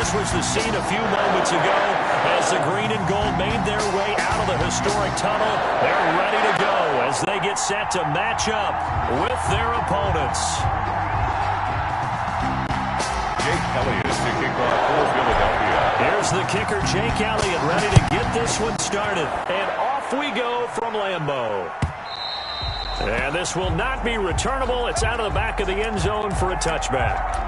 this was the scene a few moments ago as the green and gold made their way out of the historic tunnel. They're ready to go as they get set to match up with their opponents. Jake Elliott to kick off for Philadelphia. Here's the kicker, Jake Elliott, ready to get this one started. And off we go from Lambeau. And this will not be returnable. It's out of the back of the end zone for a touchback.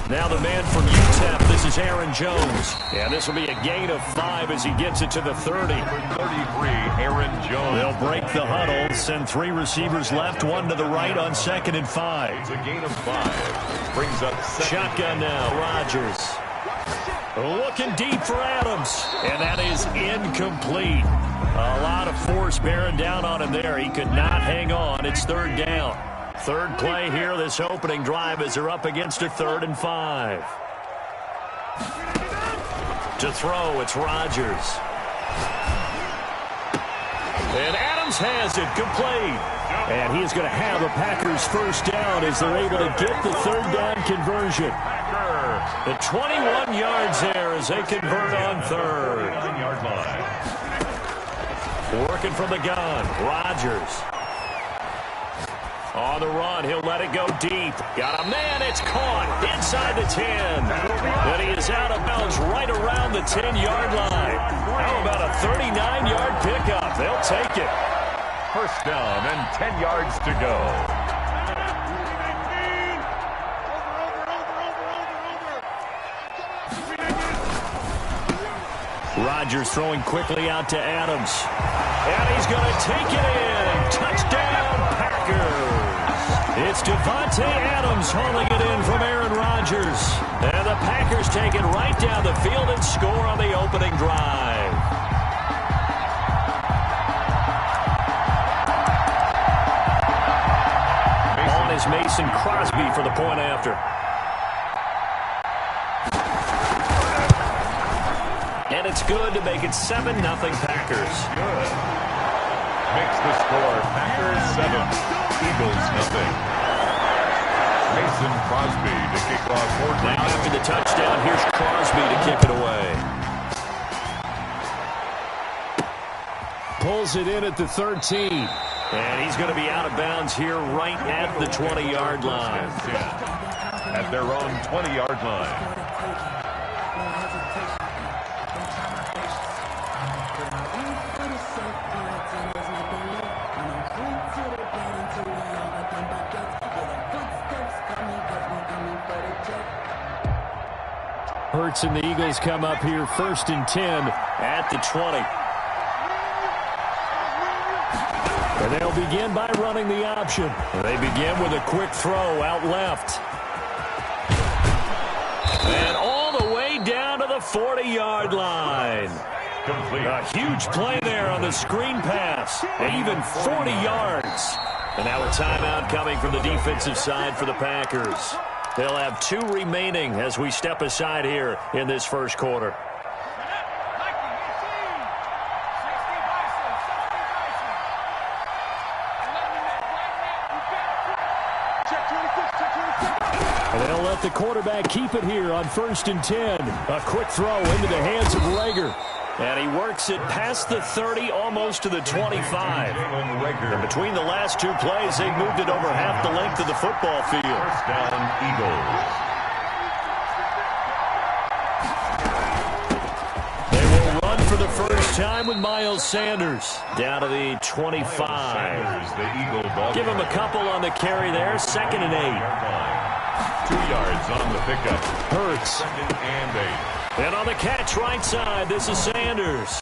Now the man from UTEP, this is Aaron Jones. And this will be a gain of 5 as he gets it to the 30. Number 33, Aaron Jones. They'll break the huddle, send 3 receivers left, 1 to the right on 2nd and 5. It's a gain of 5. Brings up shotgun now, Rodgers. Looking deep for Adams. And that is incomplete. A lot of force bearing down on him there. He could not hang on. It's 3rd down. 3rd play here, this opening drive as they're up against a 3rd and 5. To throw, it's Rodgers. And Adams has it, complete. And he's going to have a Packers first down as they're able to get the 3rd down conversion. The 21 yards there as they convert on 3rd. Working from the gun, Rodgers. On the run, he'll let it go deep. Got a man, it's caught inside the 10. And he is out of bounds right around the 10-yard line. How about a 39-yard pickup? They'll take it. First down and 10 yards to go. Rodgers throwing quickly out to Adams. And he's going to take it in. Touchdown, Packers. It's Devontae Adams hauling it in from Aaron Rodgers. And the Packers take it right down the field and score on the opening drive. On is Mason Crosby for the point after. And it's good to make it 7-0 Packers. Good. Makes the score Packers 7, Eagles 0. Mason Crosby to kick off for now after the touchdown, here's Crosby to kick it away. Pulls it in at the 13. And he's going to be out of bounds here right at the 20-yard line. At their own 20-yard line. Hurts and the Eagles come up here 1st and 10 at the 20. And they'll begin by running the option. They begin with a quick throw out left. And all the way down to the 40-yard line. Complete. A huge play there on the screen pass. Even 40 yards. And now a timeout coming from the defensive side for the Packers. They'll have 2 remaining as we step aside here in this first quarter. And they'll let the quarterback keep it here on 1st and 10. A quick throw into the hands of Rager. And he works it past the 30, almost to the 25. And between the last 2 plays, they've moved it over half the length of the football field. First down, Eagles. They will run for the first time with Miles Sanders down to the 25. Give him a couple on the carry there. 2nd and 8. 2 yards on the pickup. Hurts. 2nd and 8. And on the catch right side, this is Sanders.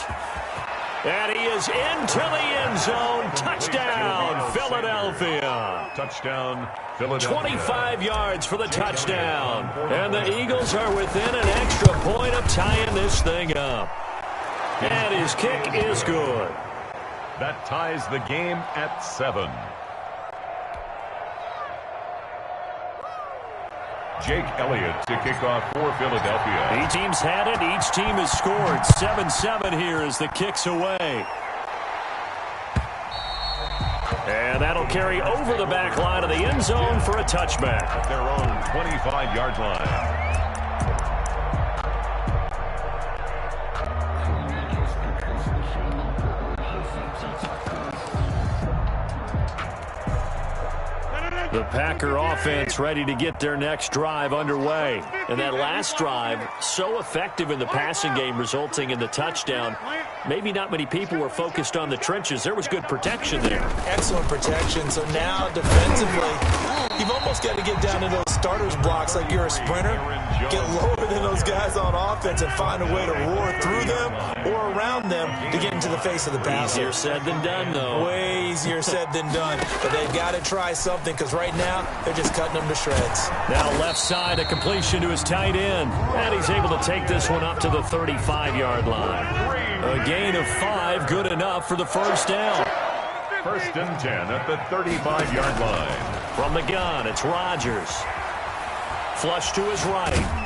And he is into the end zone. Touchdown, Philadelphia. Touchdown, Philadelphia. 25 yards for the touchdown. And the Eagles are within an extra point of tying this thing up. And his kick is good. That ties the game at 7. Jake Elliott to kick off for Philadelphia. Each team's had it. Each team has scored. 7-7 here as the kick's away. And that'll carry over the back line of the end zone for a touchback. At their own 25-yard line. The Packer offense ready to get their next drive underway. And that last drive, so effective in the passing game, resulting in the touchdown. Maybe not many people were focused on the trenches. There was good protection there. Excellent protection. So now defensively, you've almost got to get down to those starters blocks like you're a sprinter. Get lower than those guys on offense and find a way to roar through them or around them to get into the face of the passer. Easier said than done, though. Way easier said than done. But they've got to try something because right now they're just cutting them to shreds. Now left side, a completion to his tight end. And he's able to take this one up to the 35-yard line. A gain of 5, good enough for the first down. 1st and 10 at the 35-yard line. From the gun, it's Rodgers. Flush to his right.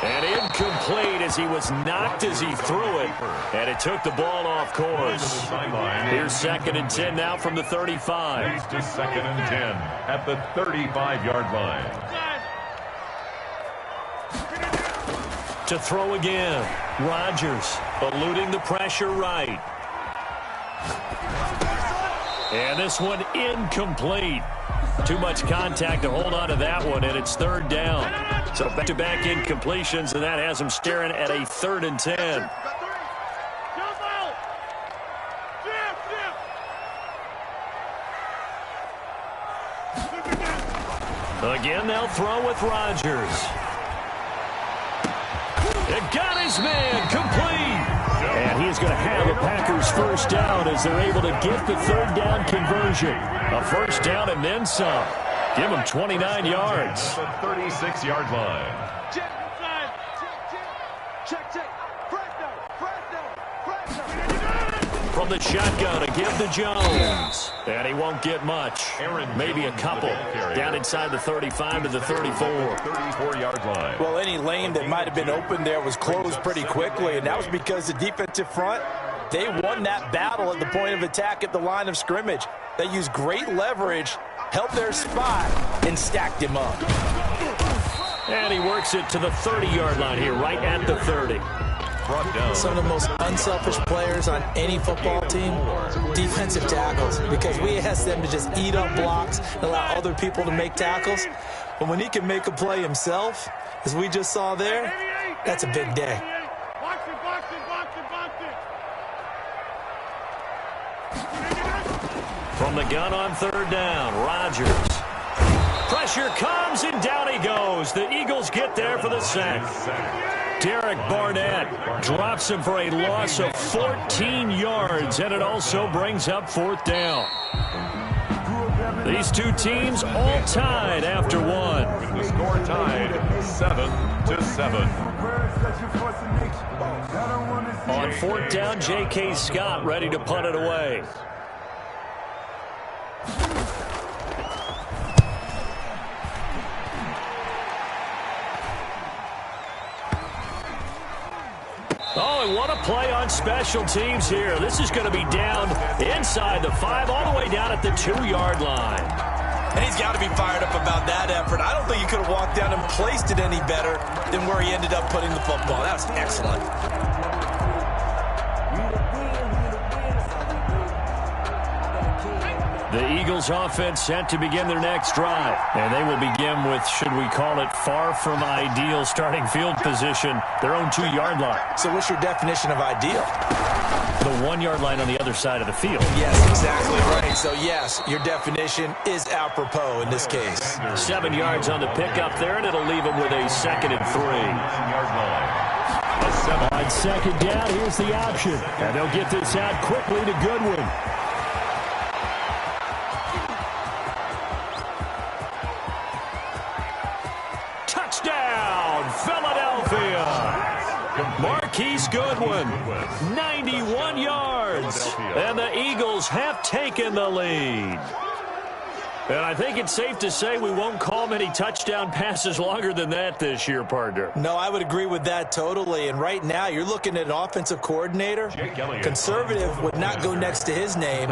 And incomplete as he was knocked as he threw it. And it took the ball off course. Here's 2nd and 10 now from the 35. He's to 2nd and 10 at the 35-yard line. To throw again. Rodgers eluding the pressure right. And this one incomplete. Too much contact to hold on to that one, and it's 3rd down. So back-to-back incompletions, and that has him staring at a 3rd and 10. Again, they'll throw with Rodgers. It got his man complete. And he's going to have the Packers first down as they're able to get the 3rd down conversion. A first down and then some. Give him 29 yards. The 36-yard line. From the shotgun, a give to Jones. And he won't get much. Maybe a couple. Down inside the 35 to the 34. 34-yard line. Well, any lane that might have been open there was closed pretty quickly, and that was because the defensive front, they won that battle at the point of attack at the line of scrimmage. They used great leverage, held their spot, and stacked him up. And he works it to the 30-yard line here, right at the 30. Some of the most unselfish players on any football team, defensive tackles, because we ask them to just eat up blocks and allow other people to make tackles. But when he can make a play himself, as we just saw there, that's a big day. From the gun on 3rd down, Rodgers. Pressure comes, and down he goes. The Eagles get there for the sack. Derek Barnett drops him for a loss of 14 yards, and it also brings up 4th down. These two teams all tied after one. The score tied 7-7. On 4th down, J.K. Scott ready to punt it away. Oh, and what a play on special teams here. This is going to be down inside the 5, all the way down at the 2-yard line. And he's got to be fired up about that effort. I don't think he could have walked down and placed it any better than where he ended up putting the football. That was excellent. The Eagles offense set to begin their next drive. And they will begin with, should we call it, far from ideal starting field position, their own 2-yard line. So what's your definition of ideal? The 1-yard line on the other side of the field. Yes, exactly right. So yes, your definition is apropos in this case. 7 yards on the pickup there, and it'll leave him with a 2nd and 3. On 2nd down, here's the option. And they'll get this out quickly to Goodwin. Marquise Goodwin, 91 yards. And the Eagles have taken the lead. And I think it's safe to say we won't call many touchdown passes longer than that this year, partner. No, I would agree with that totally. And right now, you're looking at an offensive coordinator. Conservative would not go next to his name.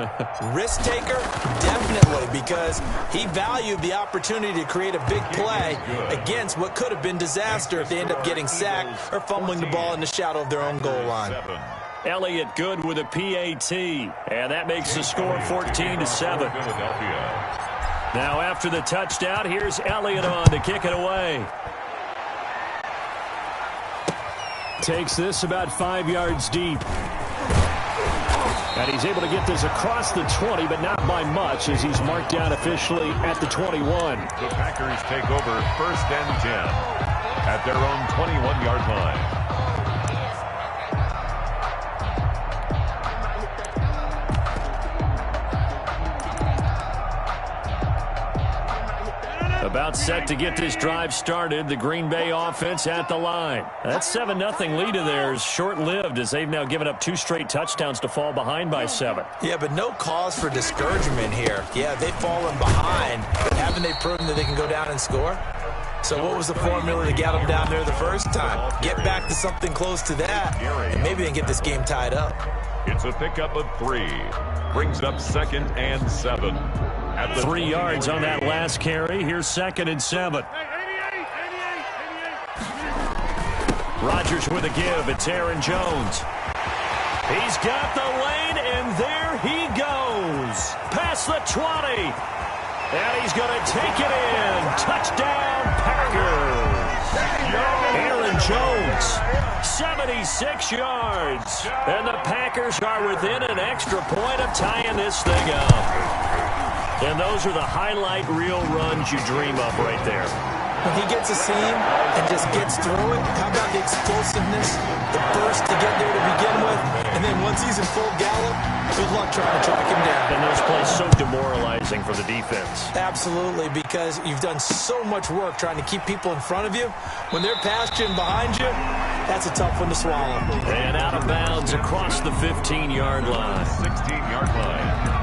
Risk taker, definitely, because he valued the opportunity to create a big play against what could have been disaster if they end up getting sacked or fumbling the ball in the shadow of their own goal line. Elliott good with a PAT, and that makes the score 14-7. Now after the touchdown, here's Elliott on to kick it away. Takes this about 5 yards deep. And he's able to get this across the 20, but not by much, as he's marked down officially at the 21. The Packers take over 1st and 10 at their own 21-yard line. About set to get this drive started. The Green Bay offense at the line. That 7-0 lead of theirs short-lived, as they've now given up 2 straight touchdowns to fall behind by 7. Yeah, but no cause for discouragement here. Yeah, they've fallen behind, but haven't they proven that they can go down and score? So what was the formula to get them down there the first time? Get back to something close to that, and maybe they can get this game tied up. It's a pickup of 3. Brings up 2nd and 7. 3 yards on that last carry. Here's 2nd and 7. Rodgers with a give. It's Aaron Jones. He's got the lane, and there he goes. Past the 20. And he's going to take it in. Touchdown, Packers. Aaron Jones, 76 yards. And the Packers are within an extra point of tying this thing up. And those are the highlight reel runs you dream of right there. When he gets a seam and just gets through it, how about the explosiveness, the burst to get there to begin with, and then once he's in full gallop, good luck trying to track him down. And those plays so demoralizing for the defense. Absolutely, because you've done so much work trying to keep people in front of you. When they're past you and behind you, that's a tough one to swallow. And out of bounds across the 15-yard line. 16-yard line.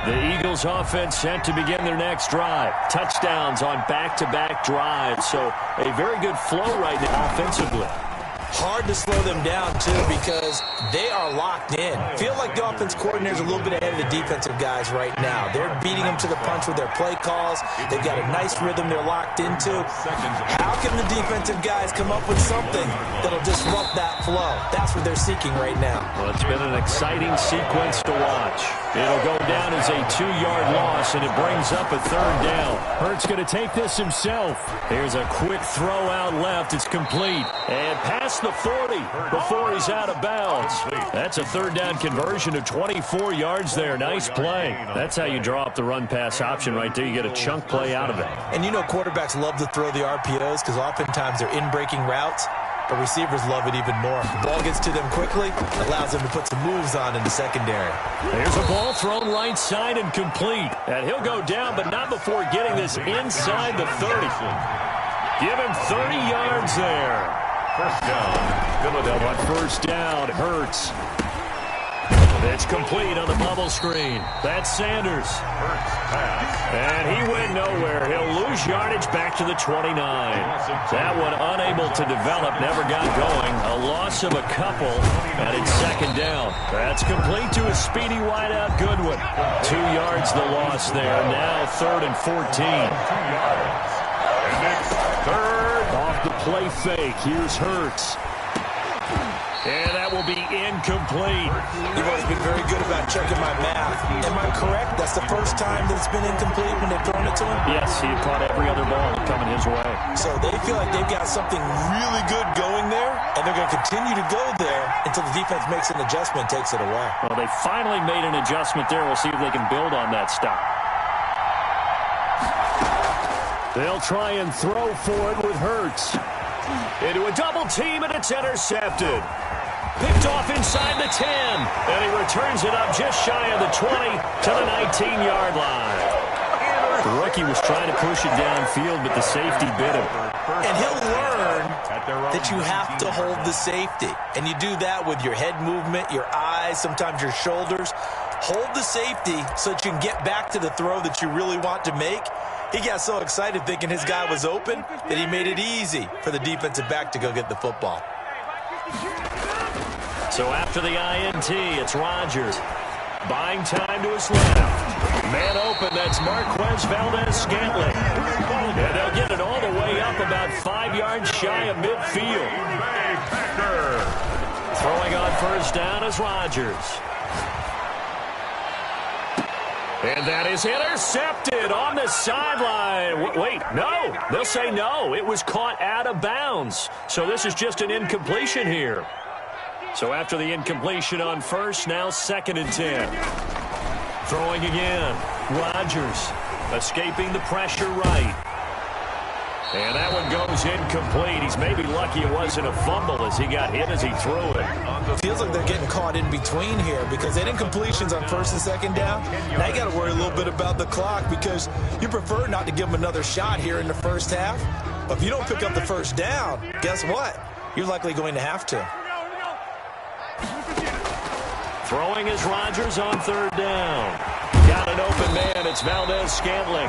The Eagles offense set to begin their next drive. Touchdowns on back-to-back drives. So a very good flow right now offensively. Hard to slow them down, too, because they are locked in. Feel like the offense coordinator's a little bit ahead of the defensive guys right now. They're beating them to the punch with their play calls. They've got a nice rhythm they're locked into. How can the defensive guys come up with something that'll disrupt that flow? That's what they're seeking right now. Well, it's been an exciting sequence to watch. It'll go down as a 2-yard loss, and it brings up a 3rd down. Hurts going to take this himself. Here's a quick throw out left. It's complete. And past the 40 before he's out of bounds. That's a 3rd down conversion of 24 yards there. Nice play. That's how you draw up the run-pass option right there. You get a chunk play out of it. And you know quarterbacks love to throw the RPOs because oftentimes they're in-breaking routes. But receivers love it even more. The ball gets to them quickly, allows them to put some moves on in the secondary. There's a ball thrown right side and complete. And he'll go down, but not before getting this inside the 30. Give him 30 yards there. 1st down, Philadelphia. On 1st down, Hurts. It's complete on the bubble screen. That's Sanders. Hurts pass. And he went nowhere. He'll lose yardage back to the 29. That one unable to develop, never got going. A loss of a couple, and it's 2nd down. That's complete to a speedy wideout Goodwin. 2 yards the loss there. Now 3rd and 14. 2 yards. And it's 3rd. Off the play fake. Here's Hurts. And that will be incomplete. You've always been very good about checking my math. Am I correct? That's the first time that it's been incomplete when they've thrown it to him? Yes, he caught every other ball coming his way. So they feel like they've got something really good going there, and they're going to continue to go there until the defense makes an adjustment and takes it away. Well, they finally made an adjustment there. We'll see if they can build on that stop. They'll try and throw for it with Hurts. Into a double team, and it's intercepted. Picked off inside the 10. And he returns it up just shy of the 20 to the 19-yard line. The rookie was trying to push it downfield, but the safety bit him. And he'll learn that you have to hold the safety. And you do that with your head movement, your eyes, sometimes your shoulders. Hold the safety so that you can get back to the throw that you really want to make. He got so excited thinking his guy was open that he made it easy for the defensive back to go get the football. So after the INT, it's Rodgers. Buying time to his left. Man open, that's Marquez Valdez-Scantling. And they'll get it all the way up about 5 yards shy of midfield. Throwing on first down is Rodgers. And that is intercepted on the sideline. Wait, no. They'll say no. It was caught out of bounds. So this is just an incompletion here. So after the incompletion on first, now 2nd and 10. Throwing again. Rodgers escaping the pressure right. And that one goes incomplete. He's maybe lucky it wasn't a fumble as he got hit as he threw it. Feels like they're getting caught in between here because they had incompletions on 1st and 2nd down. Now you got to worry a little bit about the clock because you prefer not to give them another shot here in the first half. But if you don't pick up the first down, guess what? You're likely going to have to. Throwing is Rodgers on 3rd down. Got an open man. It's Valdez-Scantling.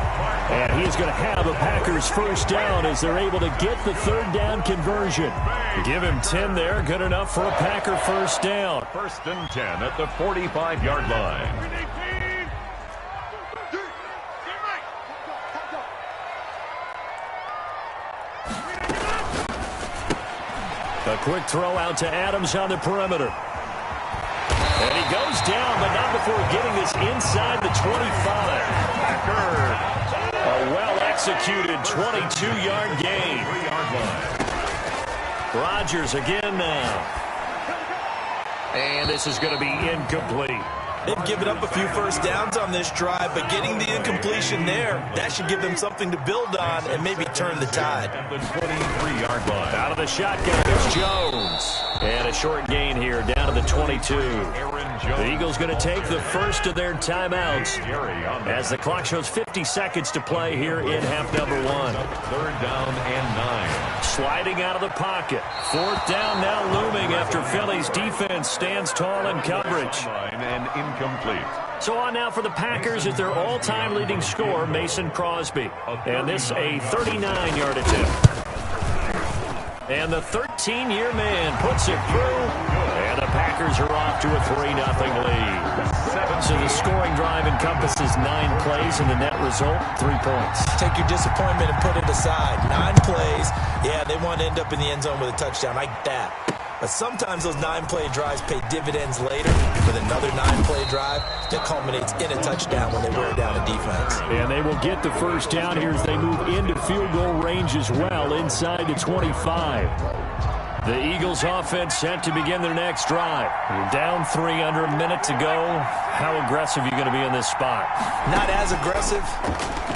And he's going to have a Packers first down as they're able to get the 3rd down conversion. Give him 10 there. Good enough for a Packer first down. 1st and 10 at the 45-yard line. A quick throw out to Adams on the perimeter. And he goes down, but not before getting this inside the 25. A well-executed 22-yard gain. Rodgers again now. And this is going to be incomplete. They've given up a few first downs on this drive, but getting the incompletion there, that should give them something to build on and maybe turn the tide. The 23-yard line. Out of the shotgun, it's Jones. And a short gain here down to the 22. The Eagles going to take the first of their timeouts as the clock shows 50 seconds to play here in half number 1. 3rd down and 9. Sliding out of the pocket. 4th down now looming after Philly's defense stands tall in coverage. And incomplete. So on now for the Packers at their all-time leading scorer, Mason Crosby. And this a 39-yard attempt. And the 13-year man puts it through. And the Packers are off to a 3-0 lead. So the scoring drive encompasses 9 plays, and the net result, 3 points. Take your disappointment and put it aside. 9 plays. Yeah, they want to end up in the end zone with a touchdown. I get that. But sometimes those 9-play drives pay dividends later with another 9-play drive that culminates in a touchdown when they wear down a defense. And they will get the first down here as they move into field goal range as well inside the 25. The Eagles offense set to begin their next drive. You're down 3 under a minute to go. How aggressive are you going to be in this spot? Not as aggressive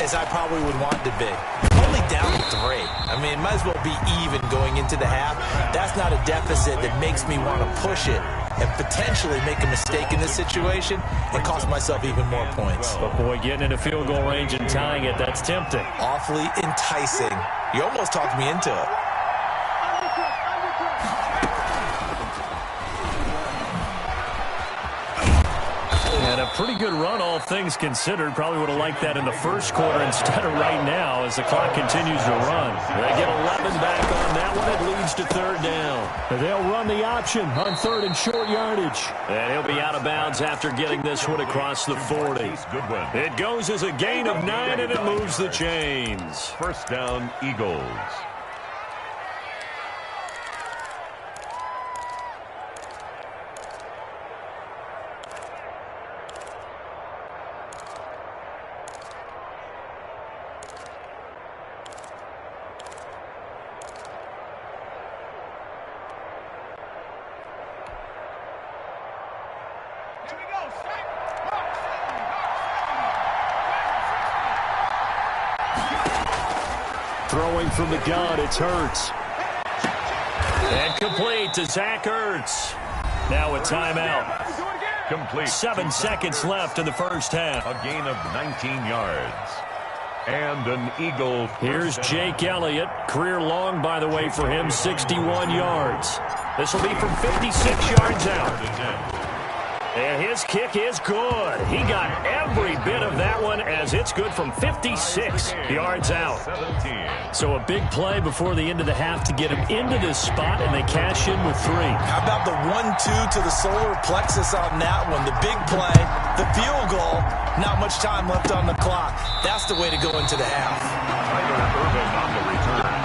as I probably would want to be. Only down 3. I mean, it might as well be even going into the half. That's not a deficit that makes me want to push it and potentially make a mistake in this situation and cost myself even more points. But boy, getting into field goal range and tying it, that's tempting. Awfully enticing. You almost talked me into it. And a pretty good run, all things considered. Probably would have liked that in the first quarter instead of right now as the clock continues to run. They get 11 back on that one. It leads to 3rd down. They'll run the option on 3rd and short yardage. And he'll be out of bounds after getting this one across the 40. It goes as a gain of 9, and it moves the chains. 1st down, Eagles. Throwing from the gun, it's Hurts. And complete to Zach Ertz. Now a timeout. Complete. 7 seconds left in the first half. A gain of 19 yards. And an Eagle. Here's Jake Elliott. Career long, by the way, for him, 61 yards. This will be from 56 yards out. And his kick is good. He got every bit of that one as it's good from 56 yards out. So a big play before the end of the half to get him into this spot, and they cash in with 3. How about the 1-2 to the solar plexus on that one? The big play, the field goal, not much time left on the clock. That's the way to go into the half. Tyler Irvin on the return.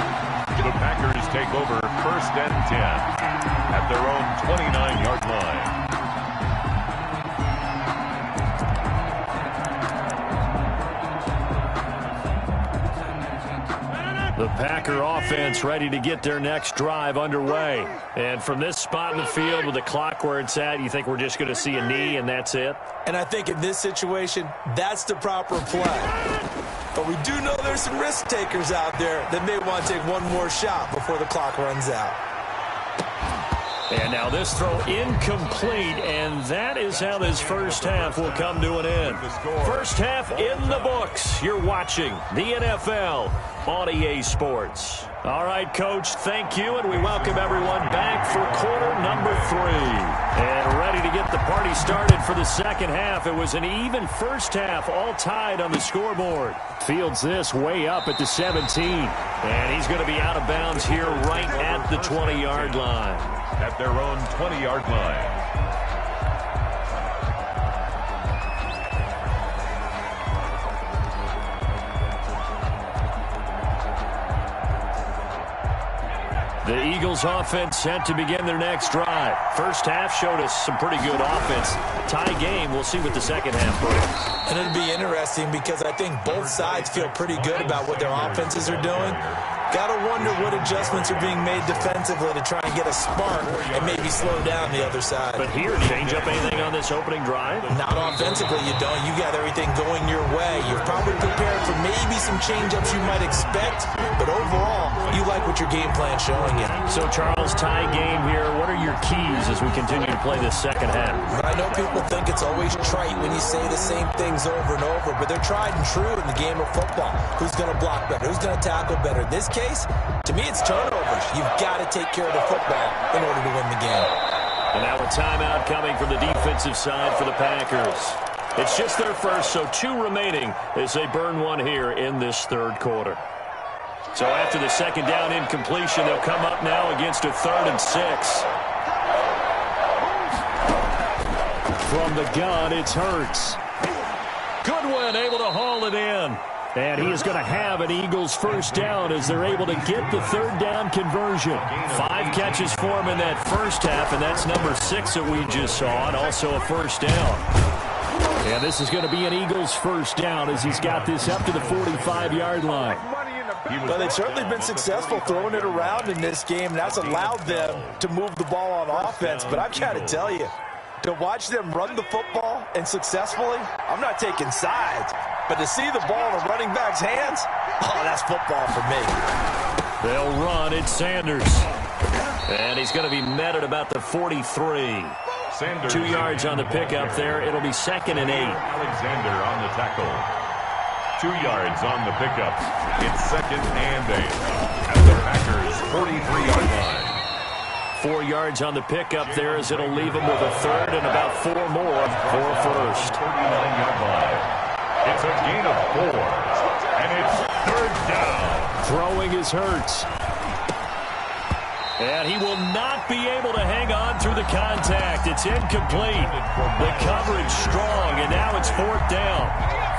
The Packers take over 1st and 10 at their own 29-yard line. The Packer offense ready to get their next drive underway. And from this spot in the field with the clock where it's at, you think we're just going to see a knee and that's it? And I think in this situation, that's the proper play. But we do know there's some risk takers out there that may want to take one more shot before the clock runs out. And now this throw incomplete, and that is how this first half will come to an end. First half in the books. You're watching the NFL on EA Sports. All right, Coach, thank you, and we welcome everyone back for quarter number 3. And ready to get the party started for the second half. It was an even first half, all tied on the scoreboard. Fields this way up at the 17. And he's going to be out of bounds here right at the 20-yard line. At their own 20-yard line. The Eagles offense set to begin their next drive. First half showed us some pretty good offense. Tie game. We'll see what the second half brings. And it'll be interesting because I think both sides feel pretty good about what their offenses are doing. Got to wonder what adjustments are being made defensively to try and get a spark and maybe slow down the other side. But here, change up anything on this opening drive? Not offensively, you don't. You got everything going your way. You're probably prepared for maybe some change-ups you might expect, but overall, you like what your game plan's showing you. So, Charles, tie game here. What are your keys as we continue to play this second half? I know people think it's always trite when you say the same things over and over, but they're tried and true in the game of football. Who's going to block better? Who's going to tackle better? In this case, to me, it's turnovers. You've got to take care of the football in order to win the game. And now a timeout coming from the defensive side for the Packers. It's just their first, so 2 remaining as they burn one here in this third quarter. So after the second down incompletion, they'll come up now against a 3rd and 6. From the gun, it's Hurts. Goodwin able to haul it in. And he is going to have an Eagles first down as they're able to get the 3rd down conversion. 5 catches for him in that first half, and that's number 6 that we just saw, and also a first down. And this is going to be an Eagles first down as he's got this up to the 45-yard line. Well, they've certainly been successful throwing it around in this game, and that's allowed them to move the ball on offense. But I've got to tell you, to watch them run the football and successfully, I'm not taking sides. But to see the ball in a running back's hands, oh, that's football for me. They'll run. It's Sanders. And he's going to be met at about the 43. Sanders 2 yards on the pickup there. It'll be 2nd and 8. Alexander on the tackle. 2 yards on the pickup. It's 2nd and 8 at the Packers' 43-yard line. 4 yards on the pickup there as it'll leave him with a 3rd and about 4 more for a first. 39-yard line. It's a gain of 4, and it's 3rd down. Throwing is Hurts. And he will not be able to hang on through the contact. It's incomplete. The coverage strong, and now it's 4th down.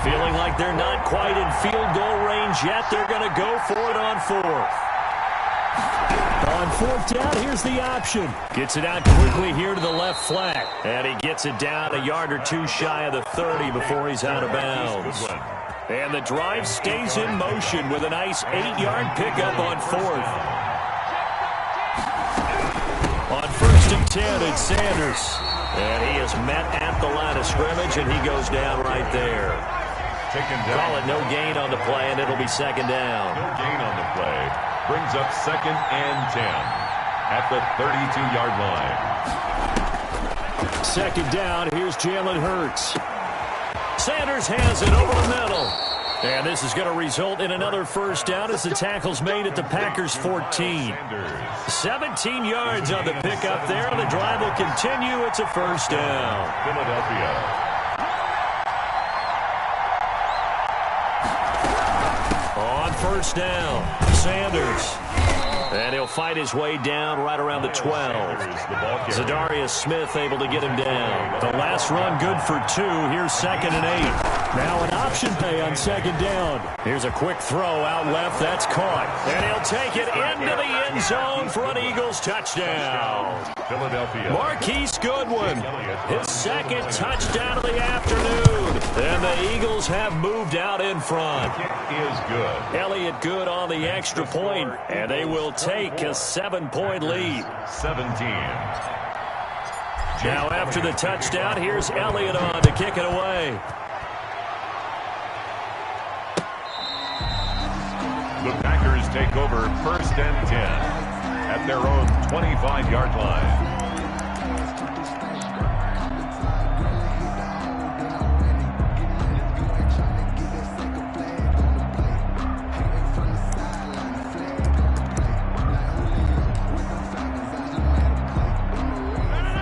Feeling like they're not quite in field goal range yet. They're going to go for it on 4th. On 4th down, here's the option. Gets it out quickly here to the left flat. And he gets it down a yard or 2 shy of the 30 before he's out of bounds. And the drive stays in motion with a nice 8-yard pickup on 4th. On 1st and 10, it's Sanders. And he is met at the line of scrimmage, and he goes down right there. Call it no gain on the play, and it'll be 2nd down. No gain on the play. Brings up 2nd and 10 at the 32-yard line. second down. Here's Jalen Hurts. Sanders has it over the middle. And this is going to result in another first down as the tackle's made at the Packers' 14. 17 yards on the pickup there. The drive will continue. It's a first down. Philadelphia. On first down, Sanders. And he'll fight his way down right around the 12. Zadarius Smith able to get him down. The last run good for 2. Here's 2nd and 8. Now an option play on 2nd down. Here's a quick throw out left. That's caught. And he'll take it into the end zone for an Eagles touchdown. Philadelphia. Marquise Goodwin, his 2nd touchdown of the afternoon. And the Eagles have moved out in front. Kick is good. Elliott good on the extra point, and they will take a 7-point lead. 17. Now after the touchdown, here's Elliott on to kick it away. The Packers take over 1st and 10 at their own 25-yard line.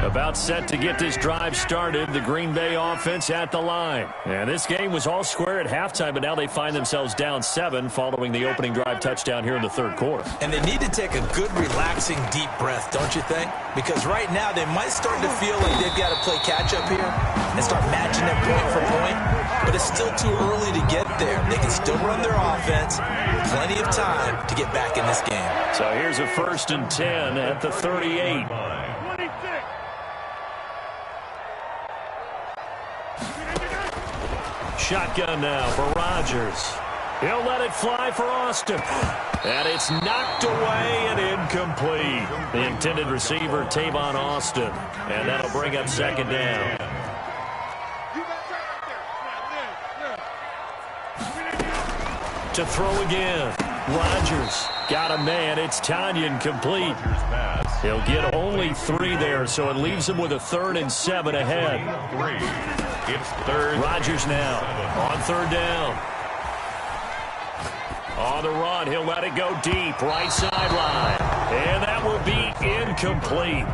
About set to get this drive started, the Green Bay offense at the line. And this game was all square at halftime, but now they find themselves down 7 following the opening drive touchdown here in the 3rd quarter. And they need to take a good, relaxing, deep breath, don't you think? Because right now they might start to feel like they've got to play catch-up here and start matching them point for point. But it's still too early to get there. They can still run their offense. Plenty of time to get back in this game. So here's a 1st and 10 at the 38. Shotgun now for Rodgers. He'll let it fly for Austin. And it's knocked away and incomplete. The intended receiver, Tavon Austin. And that'll bring up 2nd down. To throw again. Rodgers got a man. It's Tanyan complete. He'll get only 3 there, so it leaves him with a 3rd and 7 ahead. 3. It's 3rd. Rodgers now on 3rd down. On the run, he'll let it go deep, right sideline. And that will be incomplete.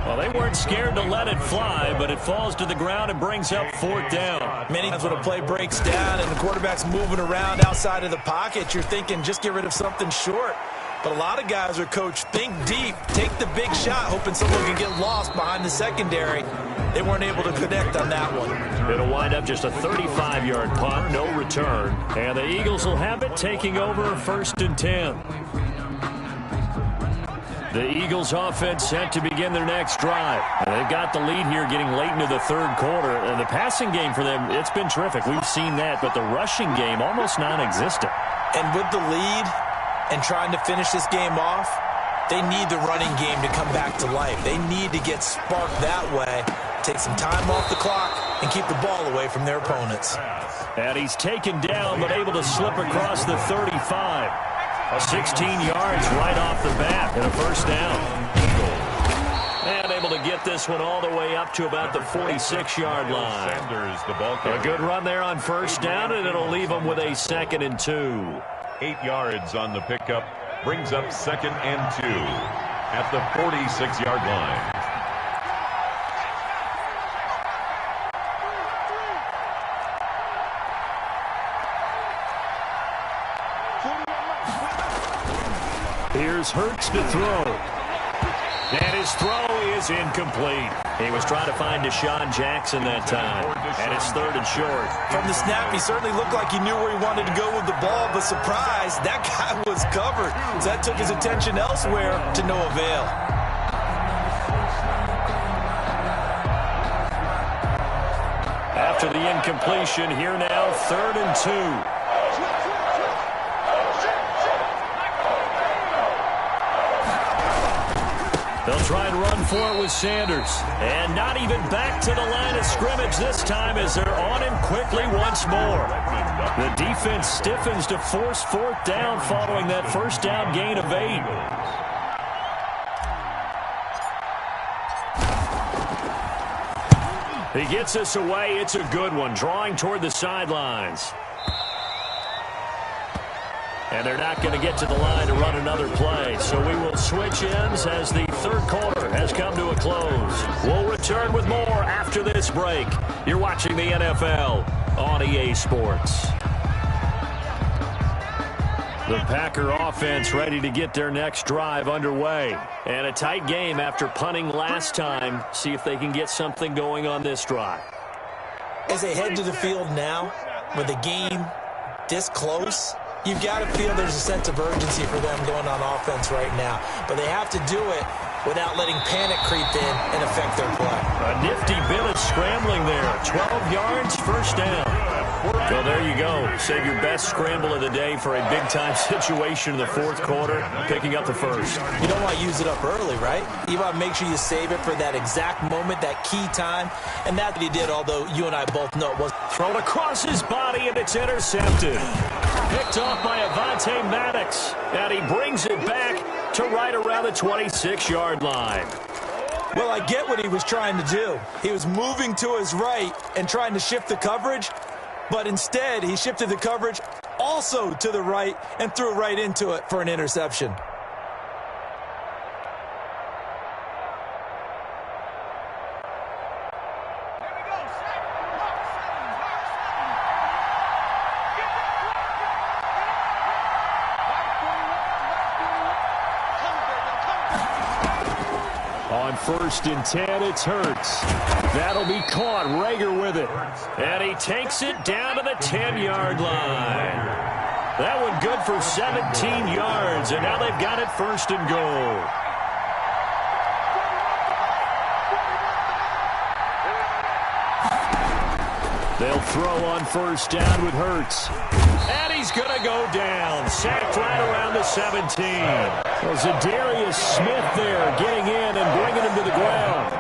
Well, they weren't scared to let it fly, but it falls to the ground and brings up 4th down. Many times when a play breaks down and the quarterback's moving around outside of the pocket, you're thinking just get rid of something short. But a lot of guys are coached, think deep, take the big shot, hoping someone can get lost behind the secondary. They weren't able to connect on that one. It'll wind up just a 35-yard punt, no return. And the Eagles will have it, taking over 1st and 10. The Eagles offense set to begin their next drive. And they've got the lead here getting late into the 3rd quarter. And the passing game for them, it's been terrific. We've seen that, but the rushing game almost non-existent. And with the lead and trying to finish this game off, they need the running game to come back to life. They need to get sparked that way, take some time off the clock, and keep the ball away from their opponents. And he's taken down, but able to slip across the 35. 16 yards right off the bat and a 1st down. And able to get this one all the way up to about the 46-yard line. Sanders, the ball carrier. A good run there on 1st down, and it'll leave them with a 2nd and 2. 8 yards on the pickup. Brings up 2nd and 2 at the 46-yard line. Here's Hurts to throw. And his throw is incomplete. He was trying to find Deshaun Jackson that time. And it's 3rd and short. From the snap, he certainly looked like he knew where he wanted to go with the ball, but surprise, that guy was covered. So that took his attention elsewhere to no avail. After the incompletion, here now, 3rd and 2. They'll try and run for it with Sanders. And not even back to the line of scrimmage this time as they're on him quickly once more. The defense stiffens to force 4th down following that 1st down gain of 8. He gets us away. It's a good one, drawing toward the sidelines. And they're not going to get to the line to run another play. So we will switch ends as the third quarter has come to a close. We'll return with more after this break. You're watching the NFL on EA Sports. The Packer offense ready to get their next drive underway. And a tight game after punting last time. See if they can get something going on this drive. As they head to the field now, with the game this close, you've got to feel there's a sense of urgency for them going on offense right now. But they have to do it without letting panic creep in and affect their play. A nifty bit of scrambling there. 12 yards, first down. Well, there you go. Save your best scramble of the day for a big-time situation in the fourth quarter, picking up the first. You don't want to use it up early, right? You want to make sure you save it for that exact moment, that key time. And that's what he did, although you and I both know it was. Thrown across his body, and it's intercepted. Picked off by Avonte Maddox. And he brings it back to right around the 26-yard line. Well, I get what he was trying to do. He was moving to his right and trying to shift the coverage, but instead he shifted the coverage also to the right and threw right into it for an interception. On 1st and 10, it's Hurts. That'll be caught. Rager with it. And he takes it down to the 10-yard line. That one good for 17 yards, and now they've got it 1st and goal. They'll throw on 1st down with Hurts. And he's going to go down. Sacked right around the 17. Well, Zadarius Smith there getting in and bringing him to the ground.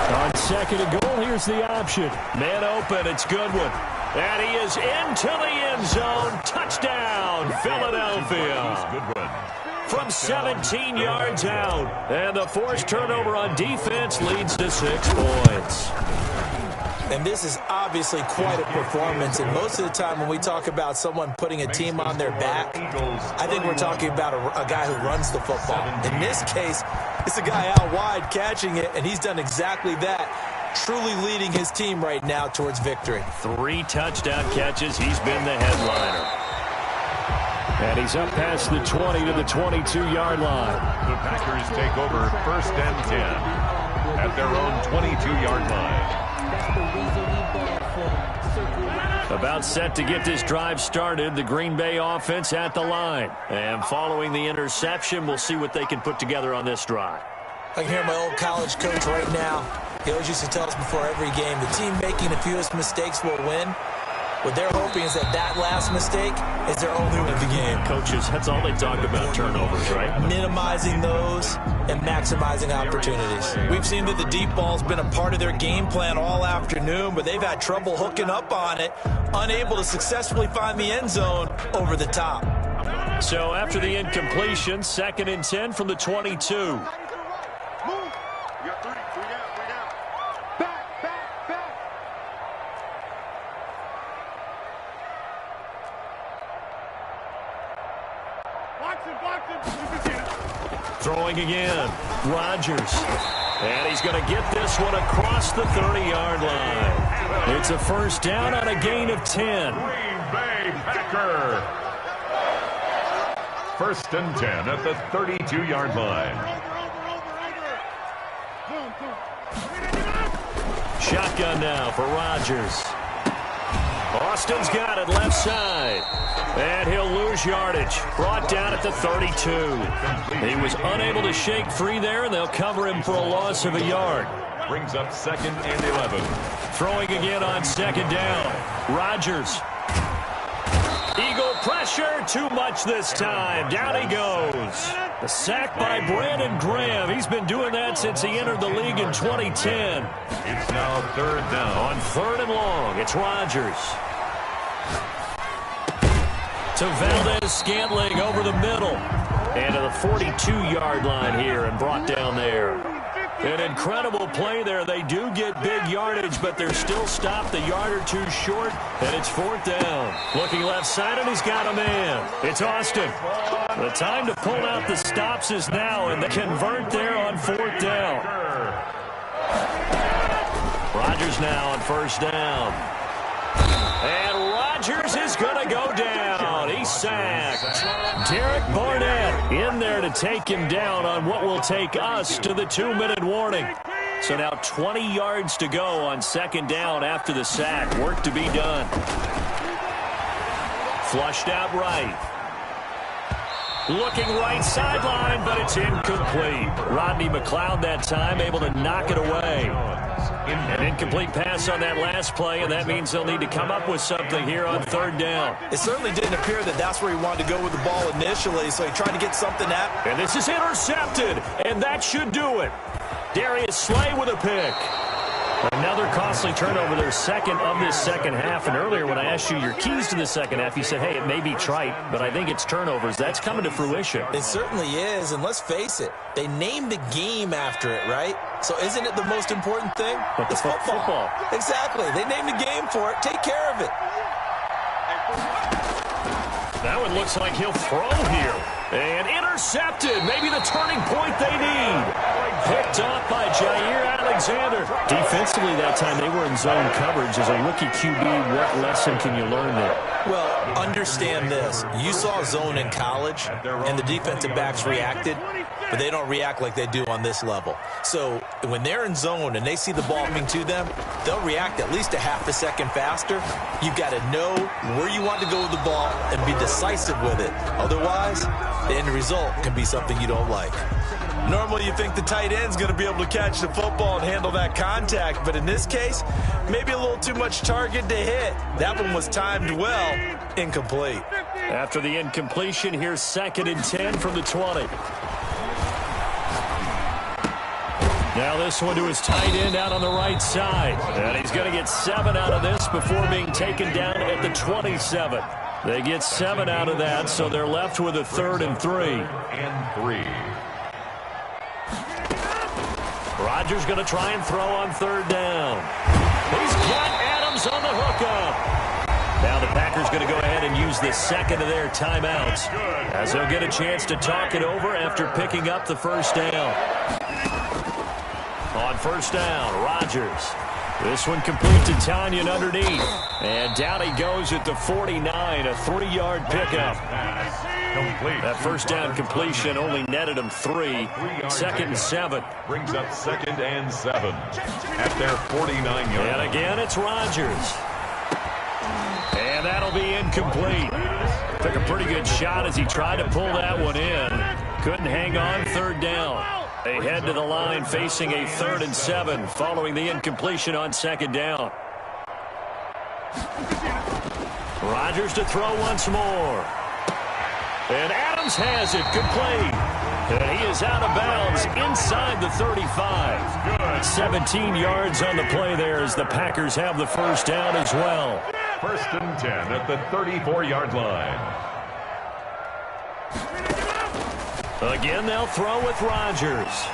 On 2nd and goal, here's the option. Man open, it's Goodwin. And he is into the end zone. Touchdown, Philadelphia. From 17 yards out. And the forced turnover on defense leads to 6 points. And this is obviously quite a performance. And most of the time when we talk about someone putting a team on their back, I think we're talking about a guy who runs the football. In this case, it's a guy out wide catching it, and he's done exactly that, truly leading his team right now towards victory. 3 touchdown catches. He's been the headliner. And he's up past the 20 to the 22-yard line. The Packers take over 1st and 10 at their own 22-yard line. About set to get this drive started, the Green Bay offense at the line. And following the interception, we'll see what they can put together on this drive. I can hear my old college coach right now. He always used to tell us before every game, the team making the fewest mistakes will win. What they're hoping is that last mistake is their only win of the game. Coaches, that's all they talk about, turnovers, right? Minimizing those and maximizing opportunities. We've seen that the deep ball's been a part of their game plan all afternoon, but they've had trouble hooking up on it, unable to successfully find the end zone over the top. So after the incompletion, 2nd and 10 from the 22. Throwing again, Rodgers. And he's going to get this one across the 30-yard line. It's a 1st down on a gain of 10. Green Bay Packer. 1st and 10 at the 32-yard line. Shotgun now for Rodgers. Austin's got it left side. And he'll lose yardage. Brought down at the 32. He was unable to shake free there, and they'll cover him for a loss of a yard. Brings up 2nd and 11. Throwing again on 2nd down. Rodgers. Eagle pressure. Too much this time. Down he goes. A sack by Brandon Graham. He's been doing that since he entered the league in 2010. It's now 3rd down. On 3rd and long, it's Rodgers. To Valdez-Scantling over the middle. And to the 42-yard line here and brought down there. An incredible play there. They do get big yardage, but they're still stopped a yard or two short, and it's 4th down. Looking left side, and he's got a man. It's Austin. The time to pull out the stops is now, and they convert there on 4th down. Rodgers now on 1st down. And Rodgers is going to go down. He's sacked. Derek Barnett in there to take him down on what will take us to the 2-minute warning. So now 20 yards to go on 2nd down after the sack. Work to be done. Flushed out right. Looking right sideline, but it's incomplete. Rodney McLeod that time able to knock it away. An incomplete pass on that last play, and that means they'll need to come up with something here on 3rd down. It certainly didn't appear that that's where he wanted to go with the ball initially, so he tried to get something at. And this is intercepted, and that should do it. Darius Slay with a pick. Another costly turnover, their second of this second half. And earlier when I asked you your keys to the second half, you said, hey, it may be trite, but I think it's turnovers. That's coming to fruition. It certainly is, and let's face it, they named the game after it, right? So isn't it the most important thing? But it's football. Exactly. They named the game for it. Take care of it. That one looks like he'll throw here. And intercepted. Maybe the turning point they need. Picked off by Jair Alexander. Defensively that time, they were in zone coverage. As a rookie QB, what lesson can you learn there? Well, understand this. You saw zone in college, and the defensive backs reacted, but they don't react like they do on this level. So when they're in zone and they see the ball coming to them, they'll react at least a half a second faster. You've got to know where you want to go with the ball and be decisive with it. Otherwise, the end result can be something you don't like. Normally, you think the tight end's going to be able to catch the football and handle that contact, but in this case, maybe a little too much target to hit. That one was timed well, incomplete. After the incompletion, here's 2nd and 10 from the 20. Now this one to his tight end out on the right side. And he's going to get 7 out of this before being taken down at the 27. They get 7 out of that, so they're left with a 3rd and 3. Rodgers going to try and throw on 3rd down. He's got Adams on the hookup. Now the Packers going to go ahead and use the 2nd of their timeouts as they'll get a chance to talk it over after picking up the 1st down. On 1st down, Rodgers. This one complete to Tanyan underneath. And down he goes at the 49, a 3-yard pickup. That 1st down completion only netted him 3. 2nd and 7. Brings up 2nd and 7 at their 49-yard. And again, it's Rodgers. And that'll be incomplete. Took a pretty good shot as he tried to pull that one in. Couldn't hang on 3rd down. They head to the line facing a 3rd and 7 following the incompletion on 2nd down. Rodgers to throw once more. And Adams has it complete. And he is out of bounds inside the 35. 17 yards on the play there as the Packers have the 1st down as well. 1st and 10 at the 34-yard line. Again, they'll throw with Rodgers.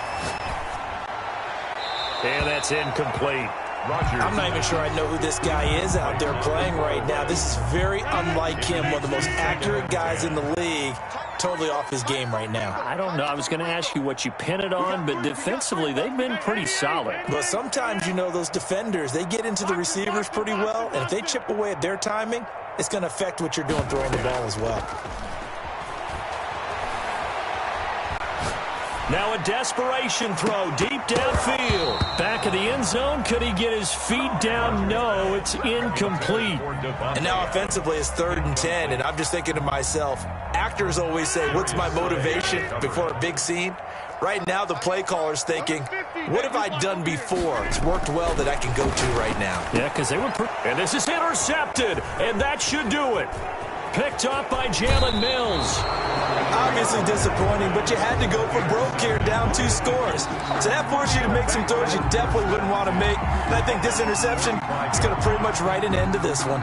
And that's incomplete. Rodgers. I'm not even sure I know who this guy is out there playing right now. This is very unlike him, one of the most accurate guys in the league. Totally off his game right now. I don't know. I was going to ask you what you pin it on, but defensively, they've been pretty solid. But sometimes, you know, those defenders, they get into the receivers pretty well, and if they chip away at their timing, it's going to affect what you're doing throwing the ball as well. Now a desperation throw deep downfield. Back of the end zone. Could he get his feet down? No, it's incomplete. And now offensively it's 3rd and 10, and I'm just thinking to myself, actors always say, what's my motivation before a big scene? Right now the play caller's thinking, what have I done before? It's worked well that I can go to right now. Yeah, because they were... And this is intercepted, and that should do it. Picked off by Jalen Mills. Obviously disappointing, but you had to go for broke here, down 2 scores. So that forced you to make some throws you definitely wouldn't want to make. And I think this interception is going to pretty much write an end to this one.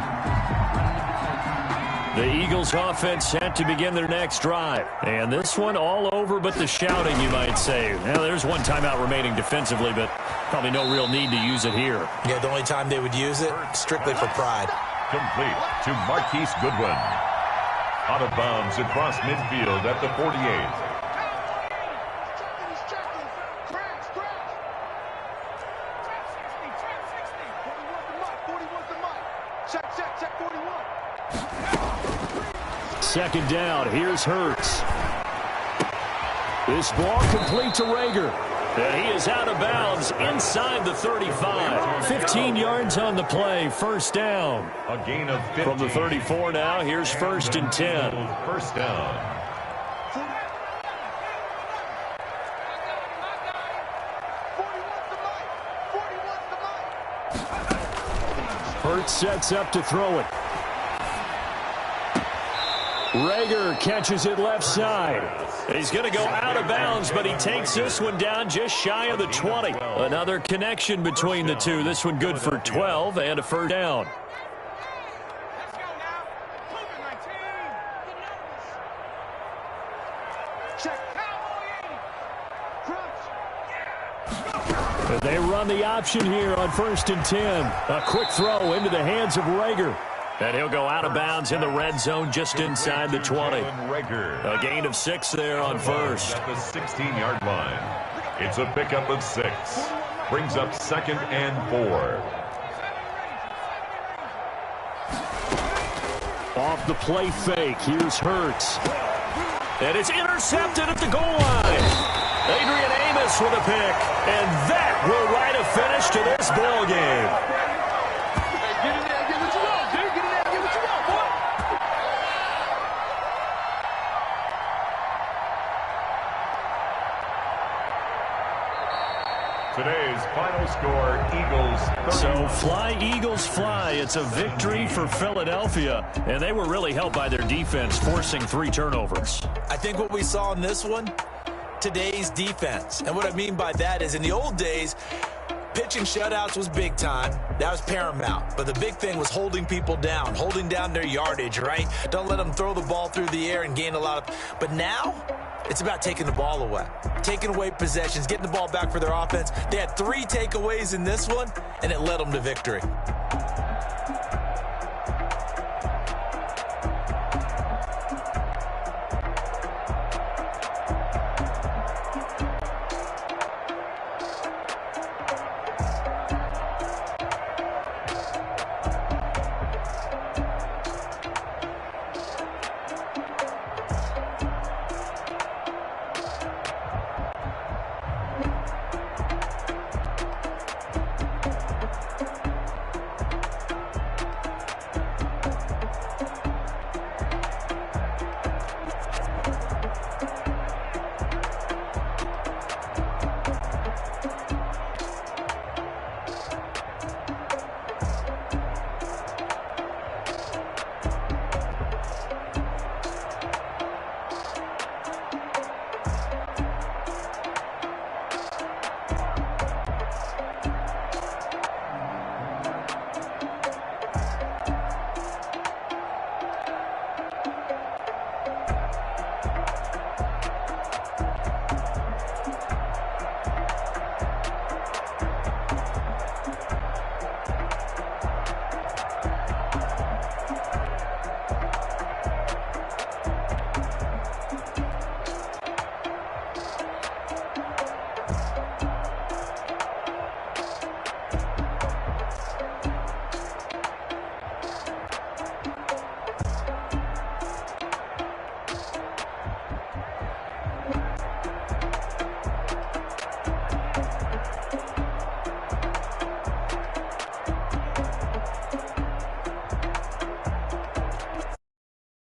The Eagles offense set to begin their next drive. And this one all over but the shouting, you might say. Now, there's one timeout remaining defensively, but probably no real need to use it here. Yeah, the only time they would use it, strictly for pride. Complete to Marquise Goodwin. Out of bounds across midfield at the 48. Second down, here's Hurts. This ball complete to Rager. And he is out of bounds inside the 35. 15 yards on the play, first down. A gain of 15. From the 34 now, here's first and 10. First down. Hurts sets up to throw it. Rager catches it left side. He's going to go out of bounds, but he takes this one down just shy of the 20. Another connection between the two. This one good for 12 and a first down. They run the option here on first and 10. A quick throw into the hands of Rager. And he'll go out of bounds in the red zone just inside the 20. A gain of 6 there on first. At the 16-yard line. It's a pickup of 6. Brings up second and 4. Off the play fake, here's Hurts. And it's intercepted at the goal line. Adrian Amos with a pick. And that will write a finish to this ball game. Today's final score, Eagles 30. So fly, Eagles, fly. It's a victory for Philadelphia. And they were really helped by their defense, forcing 3 turnovers. I think what we saw in this one, today's defense. And what I mean by that is in the old days, pitching shutouts was big time. That was paramount. But the big thing was holding people down, holding down their yardage, right? Don't let them throw the ball through the air and gain a lot of... But now, it's about taking the ball away. Taking away possessions, getting the ball back for their offense. They had 3 takeaways in this one, and it led them to victory.